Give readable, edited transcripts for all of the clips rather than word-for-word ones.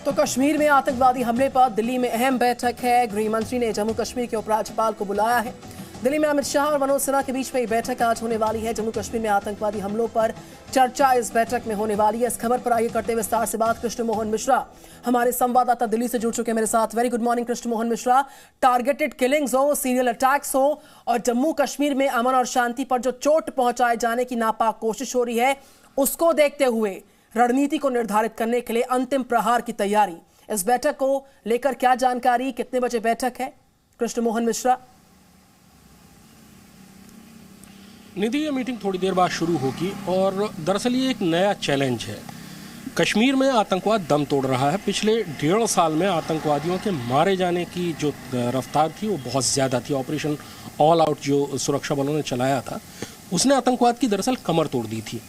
तो कश्मीर में आतंकवादी हमले पर दिल्ली में अहम बैठक है। गृह मंत्री ने जम्मू कश्मीर के उपराज्यपाल को बुलाया है। दिल्ली में अमित शाह और मनोज सिन्हा के बीच में ये बैठक आज होने वाली है। जम्मू कश्मीर में आतंकवादी हमलों पर चर्चा इस बैठक में होने वाली है। इस खबर पर आगे करते हुए विस्तार से बात कृष्ण मोहन मिश्रा हमारे संवाददाता दिल्ली से जुड़ चुके हैं मेरे साथ। Very good morning Krishna Mohan Mishra. Targeted killings हो, सीरियल अटैक्स हो और जम्मू कश्मीर में अमन और शांति पर जो चोट पहुंचाए जाने की नापाक कोशिश हो रही है, उसको देखते हुए रणनीति को निर्धारित करने के लिए अंतिम प्रहार की तैयारी, इस बैठक को लेकर क्या जानकारी, कितने बजे बैठक है कृष्ण मोहन मिश्रा? निधि, ये मीटिंग थोड़ी देर बाद शुरू होगी और दरअसल ये एक नया चैलेंज है। कश्मीर में आतंकवाद दम तोड़ रहा है। पिछले 1.5 साल में आतंकवादियों के मारे जाने की जो रफ्तार थी वो बहुत ज़्यादा थी। ऑपरेशन ऑल आउट जो सुरक्षा बलों ने चलाया था, उसने आतंकवाद की दरअसल कमर तोड़ दी थी।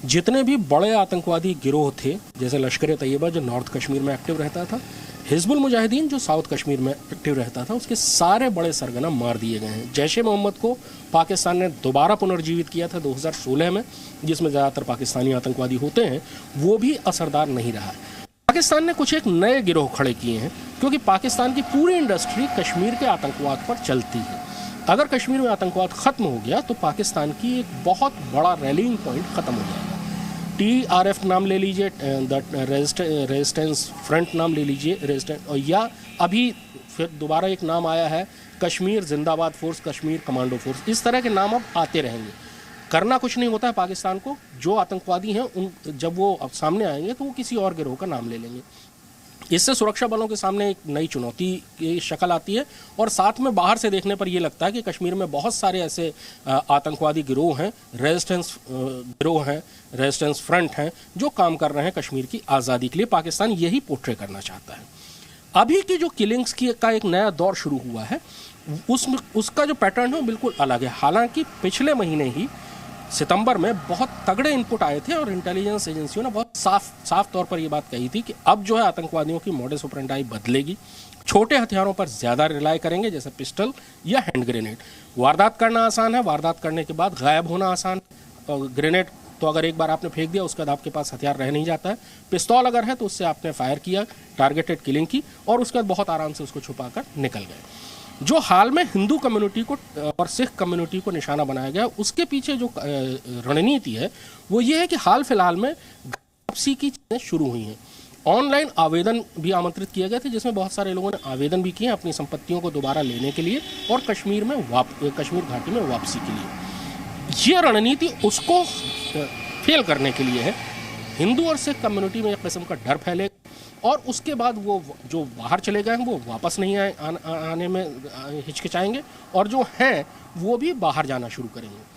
जितने भी बड़े आतंकवादी गिरोह थे, जैसे लश्कर-ए-तैयबा जो नॉर्थ कश्मीर में एक्टिव रहता था, हिजबुल मुजाहिदीन जो साउथ कश्मीर में एक्टिव रहता था, उसके सारे बड़े सरगना मार दिए गए हैं। जैश-ए-मोहम्मद को पाकिस्तान ने दोबारा पुनर्जीवित किया था 2016 में, जिसमें ज़्यादातर पाकिस्तानी आतंकवादी होते हैं, वो भी असरदार नहीं रहा। पाकिस्तान ने कुछ एक नए गिरोह खड़े किए हैं, क्योंकि पाकिस्तान की पूरी इंडस्ट्री कश्मीर के आतंकवाद पर चलती है। अगर कश्मीर में आतंकवाद खत्म हो गया तो पाकिस्तान की एक बहुत बड़ा रैलिंग पॉइंट खत्म हो जाएगा। TRF नाम ले लीजिए, रेजिस्टेंस फ्रंट नाम ले लीजिए, या अभी फिर दोबारा एक नाम आया है कश्मीर जिंदाबाद फोर्स, कश्मीर कमांडो फोर्स। इस तरह के नाम अब आते रहेंगे। करना कुछ नहीं होता है पाकिस्तान को। जो आतंकवादी हैं उन जब वो अब सामने आएंगे तो वो किसी और गिरोह का नाम ले लेंगे। इससे सुरक्षा बलों के सामने एक नई चुनौती की शक्ल आती है और साथ में बाहर से देखने पर यह लगता है कि कश्मीर में बहुत सारे ऐसे आतंकवादी गिरोह हैं, रेजिस्टेंस गिरोह हैं, रेजिस्टेंस फ्रंट हैं, जो काम कर रहे हैं कश्मीर की आज़ादी के लिए। पाकिस्तान यही पोर्ट्रे करना चाहता है। अभी की जो किलिंग्स का एक नया दौर शुरू हुआ है, उसका जो पैटर्न है वो बिल्कुल अलग है। हालांकि पिछले महीने ही सितंबर में बहुत तगड़े इनपुट आए थे और इंटेलिजेंस एजेंसियों ने बहुत साफ तौर पर यह बात कही थी कि अब जो है आतंकवादियों की मॉडस ऑपरेंडाई बदलेगी। छोटे हथियारों पर ज़्यादा रिलाई करेंगे, जैसे पिस्टल या हैंड ग्रेनेड। वारदात करना आसान है, वारदात करने के बाद गायब होना आसान। और ग्रेनेड तो अगर एक बार आपने फेंक दिया उसके बाद आपके पास हथियार रह नहीं जाता है। पिस्तौल अगर है तो उससे आपने फायर किया, टारगेटेड किलिंग की और उसके बाद बहुत आराम से उसको छुपाकर निकल गए। जो हाल में हिंदू कम्युनिटी को और सिख कम्युनिटी को निशाना बनाया गया, उसके पीछे जो रणनीति है वो ये है कि हाल फिलहाल में वापसी की चीज़ें शुरू हुई हैं। ऑनलाइन आवेदन भी आमंत्रित किए गए थे, जिसमें बहुत सारे लोगों ने आवेदन भी किए अपनी संपत्तियों को दोबारा लेने के लिए और कश्मीर घाटी में वापसी के लिए। ये रणनीति उसको फेल करने के लिए है। हिंदू और सिख कम्युनिटी में एक किस्म का डर फैलेगा और उसके बाद वो जो बाहर चले गए हैं वो वापस नहीं आने में हिचकिचाएंगे और जो हैं वो भी बाहर जाना शुरू करेंगे।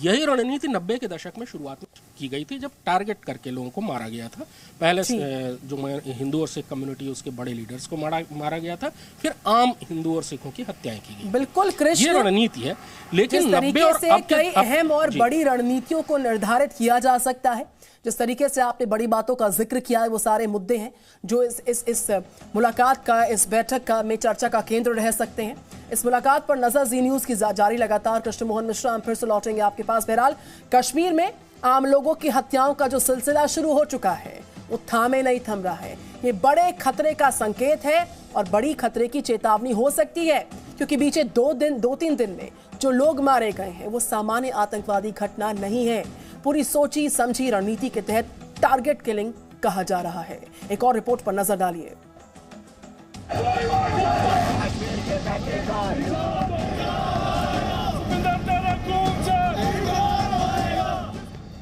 यही रणनीति 90 के दशक में शुरुआत में की गई थी, जब टारगेट करके लोगों को मारा गया था। पहले जो हिंदू और सिख कम्युनिटी, उसके बड़े लीडर्स को मारा गया था, फिर आम हिंदू और सिखों की हत्याएं की गई। बिल्कुल कृष्ण, ये रणनीति है। लेकिन 90 और अब कई अहम और बड़ी रणनीतियों को निर्धारित किया जा सकता है। जिस तरीके से आपने बड़ी बातों का जिक्र किया है, वो सारे मुद्दे हैं जो इस मुलाकात का, इस बैठक का में चर्चा का केंद्र रह सकते हैं। इस मुलाकात पर नजर जी न्यूज की जारी लगातार। कृष्ण मोहन मिश्रा, हम फिर से लौटेंगे आपके पास। बहरहाल कश्मीर में आम लोगों की हत्याओं का जो सिलसिला शुरू हो चुका है वो थामे नहीं थम रहा है। ये बड़े खतरे का संकेत है और बड़ी खतरे की चेतावनी हो सकती है, क्योंकि बीते 2-3 दिन में जो लोग मारे गए हैं वो सामान्य आतंकवादी घटना नहीं है। पूरी सोची समझी रणनीति के तहत टारगेट किलिंग कहा जा रहा है। एक और रिपोर्ट पर नजर डालिए।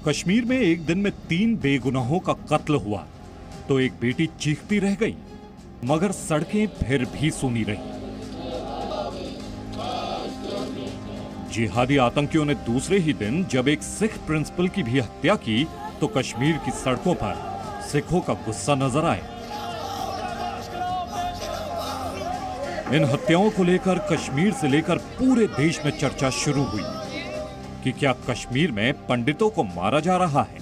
कश्मीर में एक दिन में 3 बेगुनाहों का कत्ल हुआ तो एक बेटी चीखती रह गई, मगर सड़कें फिर भी सूनी रही। जिहादी आतंकियों ने दूसरे ही दिन जब एक सिख प्रिंसिपल की भी हत्या की तो कश्मीर की सड़कों पर सिखों का गुस्सा नजर आया। इन हत्याओं को लेकर कश्मीर से लेकर पूरे देश में चर्चा शुरू हुई कि क्या कश्मीर में पंडितों को मारा जा रहा है?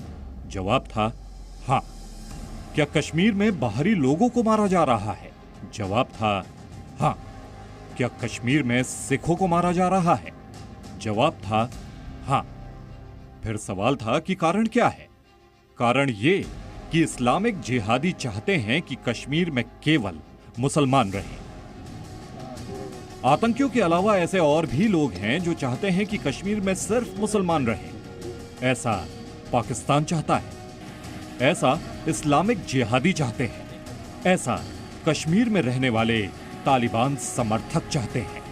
जवाब था हाँ। क्या कश्मीर में बाहरी लोगों को मारा जा रहा है? जवाब था हाँ। क्या कश्मीर में सिखों को मारा जा रहा है? जवाब था हाँ। फिर सवाल था कि कारण क्या है? कारण ये कि इस्लामिक जिहादी चाहते हैं कि कश्मीर में केवल मुसलमान रहें। आतंकियों के अलावा ऐसे और भी लोग हैं जो चाहते हैं कि कश्मीर में सिर्फ मुसलमान रहें। ऐसा पाकिस्तान चाहता है, ऐसा इस्लामिक जिहादी चाहते हैं, ऐसा कश्मीर में रहने वाले तालिबान समर्थक चाहते हैं।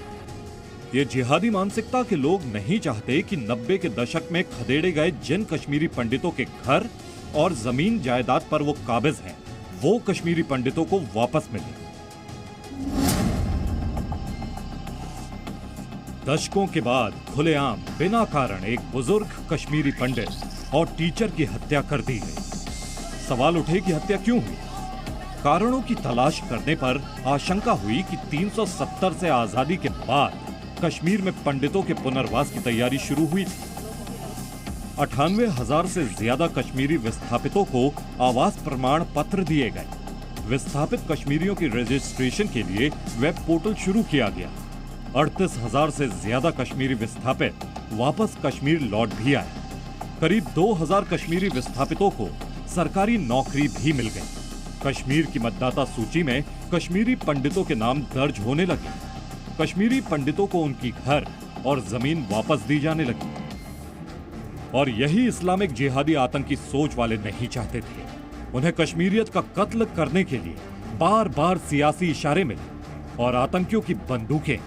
ये जिहादी मानसिकता के लोग नहीं चाहते कि 90 के दशक में खदेड़े गए जिन कश्मीरी पंडितों के घर और जमीन जायदाद पर वो काबिज हैं, वो कश्मीरी पंडितों को वापस मिले। दशकों के बाद खुलेआम बिना कारण एक बुजुर्ग कश्मीरी पंडित और टीचर की हत्या कर दी गई। सवाल उठे कि हत्या क्यों हुई? कारणों की तलाश करने पर आशंका हुई कि 370 से आजादी के बाद कश्मीर में पंडितों के पुनर्वास की तैयारी शुरू हुई थी। 98,000 से ज्यादा कश्मीरी विस्थापितों को आवास प्रमाण पत्र दिए गए। विस्थापित कश्मीरियों की रजिस्ट्रेशन के लिए वेब पोर्टल शुरू किया गया। 38,000 से ज्यादा कश्मीरी विस्थापित वापस कश्मीर लौट भी आए। करीब 2,000 कश्मीरी विस्थापितों को सरकारी नौकरी भी मिल गई। कश्मीर की मतदाता सूची में कश्मीरी पंडितों के नाम दर्ज होने लगे। कश्मीरी पंडितों को उनकी घर और जमीन वापस दी जाने लगी। और यही इस्लामिक जिहादी आतंकी सोच वाले नहीं चाहते थे। उन्हें कश्मीरियत का कत्ल करने के लिए बार बार सियासी इशारे मिले और आतंकियों की बंदूकें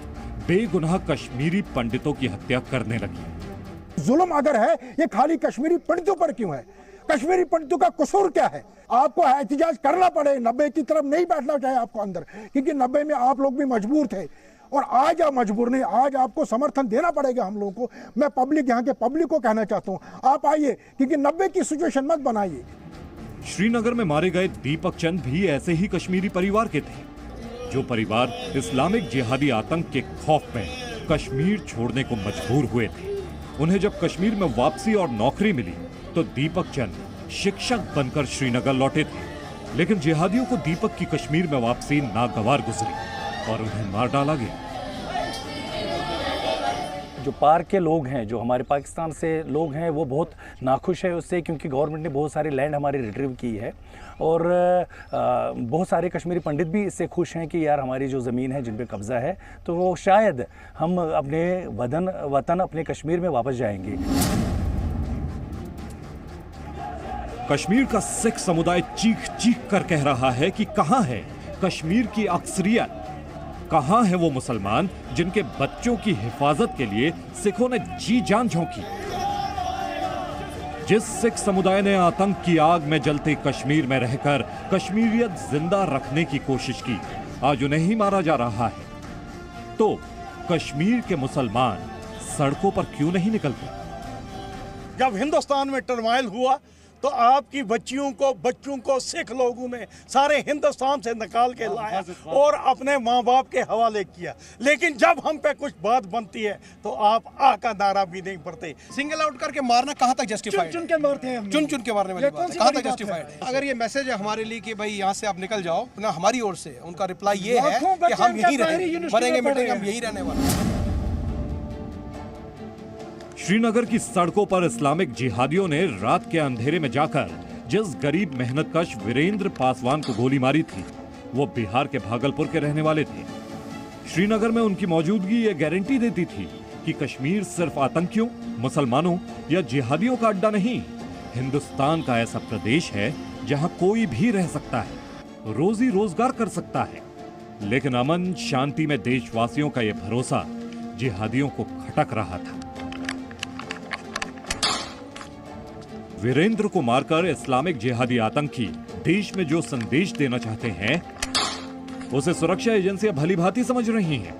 बेगुनाह कश्मीरी पंडितों की हत्या करने लगी। जुल्म अगर है ये खाली कश्मीरी पंडितों पर क्यों है? कश्मीरी पंडितों का कसूर क्या है? आपको एहतिजाज करना पड़े, 90 की तरफ नहीं बैठना चाहिए आपको अंदर, क्योंकि 90 में आप लोग भी मजबूर थे और आज आप मजबूर नहीं, आज आपको समर्थन देना पड़ेगा हम लोगों को। मैं पब्लिक, यहाँ के पब्लिक को कहना चाहता हूँ, आप आइए, क्योंकि 90 की सिचुएशन मत बनाइए। श्रीनगर में मारे गए दीपक चंद भी ऐसे ही कश्मीरी परिवार के थे, जो परिवार इस्लामिक जिहादी आतंक के खौफ में कश्मीर छोड़ने को मजबूर हुए थे। उन्हें जब कश्मीर में वापसी और नौकरी मिली तो दीपक चंद शिक्षक बनकर श्रीनगर लौटे थे। लेकिन जिहादियों को दीपक की कश्मीर में वापसी नागवार गुजरी और उन्हें मार डाला गया। जो पार के लोग हैं, जो हमारे पाकिस्तान से लोग हैं, वो बहुत नाखुश है उससे, क्योंकि गवर्नमेंट ने बहुत सारी लैंड हमारी रिट्रीव की है। और बहुत सारे कश्मीरी पंडित भी इससे खुश हैं कि यार हमारी जो ज़मीन है जिन पे कब्ज़ा है, तो वो शायद हम अपने वतन अपने कश्मीर में वापस जाएंगे। कश्मीर का सिख समुदाय चीख चीख कर कह रहा है कि कहां है कश्मीर की अक्सरियत, कहां है वो मुसलमान जिनके बच्चों की हिफाजत के लिए सिखों ने जी जान झोंकी। जिस सिख समुदाय ने आतंक की आग में जलते कश्मीर में रहकर कश्मीरियत जिंदा रखने की कोशिश की, आज उन्हें ही मारा जा रहा है। तो कश्मीर के मुसलमान सड़कों पर क्यों नहीं निकलते? जब हिंदुस्तान में टर्माइल हुआ तो आपकी बच्चों को सिख लोगों ने सारे हिंदुस्तान से निकाल के लाया और अपने माँ बाप के हवाले किया। लेकिन जब हम पे कुछ बात बनती है तो आप आ का नारा भी नहीं पड़ते। सिंगल आउट करके मारना कहाँ तक जस्टिफाइड? चुन के मारते हैं, चुन के मारने वाली बात है, कहाँ तक जस्टिफाइड है? अगर ये मैसेज है हमारे लिए कि भाई यहाँ से आप निकल जाओ, ना हमारी ओर से उनका रिप्लाई ये है कि हम यहीं रहेंगे, मरेंगे मिटेंगे, हम यहीं रहने वाले हैं। श्रीनगर की सड़कों पर इस्लामिक जिहादियों ने रात के अंधेरे में जाकर जिस गरीब मेहनतकश वीरेंद्र पासवान को गोली मारी थी, वो बिहार के भागलपुर के रहने वाले थे। श्रीनगर में उनकी मौजूदगी ये गारंटी देती थी कि कश्मीर सिर्फ आतंकियों, मुसलमानों या जिहादियों का अड्डा नहीं, हिंदुस्तान का ऐसा प्रदेश है जहां कोई भी रह सकता है, रोजी रोजगार कर सकता है। लेकिन अमन शांति में देशवासियों का यह भरोसा जिहादियों को खटक रहा था। वीरेंद्र को मारकर इस्लामिक जिहादी आतंकी देश में जो संदेश देना चाहते हैं, उसे सुरक्षा एजेंसियां भली भांति समझ रही हैं।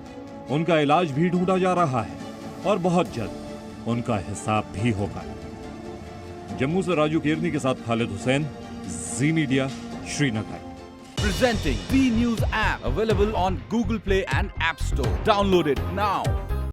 उनका इलाज भी ढूंढा जा रहा है और बहुत जल्द उनका हिसाब भी होगा। जम्मू से राजू केरनी के साथ Khalid Hussain, Zee media, Srinagar. Presenting B News app available on Google Play and App Store. Download it now.